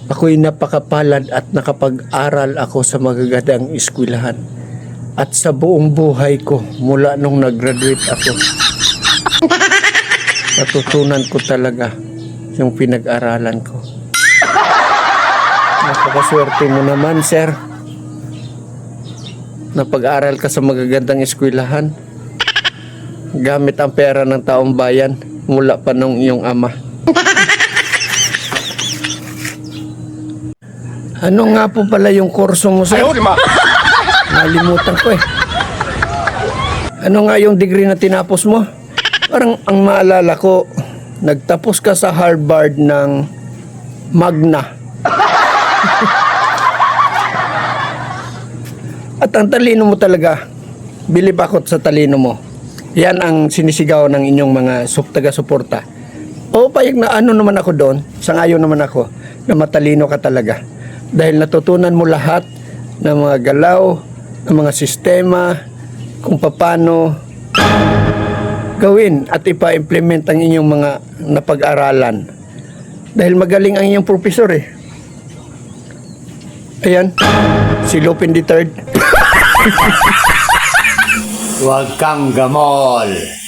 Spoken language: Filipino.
Ako'y napakapalad at nakapag-aral ako sa magagandang eskwelahan. At sa buong buhay ko, mula nung nag-graduate ako, natutunan ko talaga yung pinag-aralan ko. Napakaswerte mo naman, sir. Napag-aral ka sa magagandang eskwelahan. Gamit ang pera ng taong bayan mula pa nung iyong ama. Ano nga po pala yung kurso mo, sir? Nalimutan ko eh. Ano nga yung degree na tinapos mo? Parang ang maalala ko, nagtapos ka sa Harvard ng Magna. At ang talino mo talaga, bilib ako sa talino mo. Yan ang sinisigaw ng inyong mga taga-suporta. O payag na ano naman ako doon, sangayon naman ako, na matalino ka talaga. Dahil natutunan mo lahat ng mga galaw, ng mga sistema, kung paano gawin at ipa-implement ang inyong mga napag-aralan. Dahil magaling ang inyong profesor eh. Ayan, si Lupin III. Huwag kang gamol.